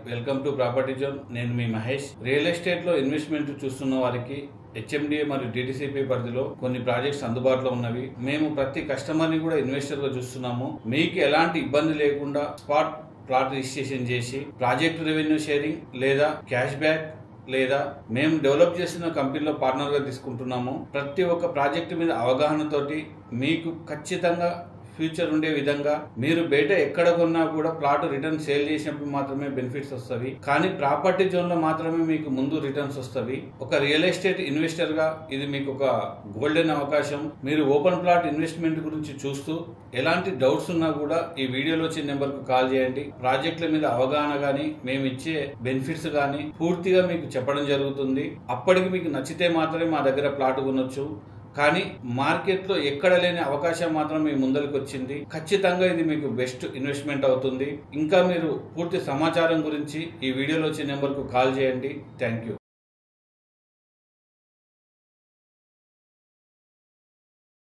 Welcome to property zone. నేను మీ Mahesh. Real estate లో investment చూస్తున్న వారికి హెచ్ఎండిఏ మరియు డిటిసిపి పరిధిలో కొన్ని ప్రాజెక్ట్స్ అందుబాటులో ఉన్నవి. మేము ప్రతి కస్టమర్ ని కూడా ఇన్వెస్టర్ గా చూస్తున్నాము. మీకు ఎలాంటి ఇబ్బంది లేకుండా స్పాట్ ప్లాట్ రిజిస్ట్రేషన్ చేసి ప్రాజెక్ట్ రెవెన్యూ షేరింగ్ లేదా క్యాష్ బ్యాక్ లేదా మేము డెవలప్ చేసిన కంపెనీలో పార్ట్నర్ గా తీసుకుంటున్నాము. ప్రతి ఒక్క ప్రాజెక్టు మీద అవగాహనతోటి మీకు ఖచ్చితంగా ఫ్యూచర్ ఉండే విధంగా మీరు బయట ఎక్కడ కొన్నా కూడా ప్లాట్ రిటర్న్ సేల్ చేసినప్పుడు మాత్రమే బెనిఫిట్స్ వస్తవి, కానీ ప్రాపర్టీ జోన్ లో మాత్రమే మీకు ముందు రిటర్న్స్ వస్తవి. ఒక రియల్ ఎస్టేట్ ఇన్వెస్టర్ గా ఇది మీకు ఒక గోల్డెన్ అవకాశం. మీరు ఓపెన్ ప్లాట్ ఇన్వెస్ట్మెంట్ గురించి చూస్తూ ఎలాంటి డౌట్స్ ఉన్నా కూడా ఈ వీడియోలో వచ్చిన నెంబర్ కు కాల్ చేయండి. ప్రాజెక్టుల మీద అవగాహన గానీ మేము ఇచ్చే బెనిఫిట్స్ గానీ పూర్తిగా మీకు చెప్పడం జరుగుతుంది. అప్పటికి మీకు నచ్చితే మాత్రమే మా దగ్గర ప్లాట్ కొనొచ్చు. కానీ మార్కెట్లో ఎక్కడ లేని అవకాశం మాత్రం మీ ముందరికి వచ్చింది. ఖచ్చితంగా ఇది మీకు బెస్ట్ ఇన్వెస్ట్మెంట్ అవుతుంది. ఇంకా మీరు పూర్తి సమాచారం గురించి ఈ వీడియోలో వచ్చే నెంబర్కు కాల్ చేయండి. Thank you.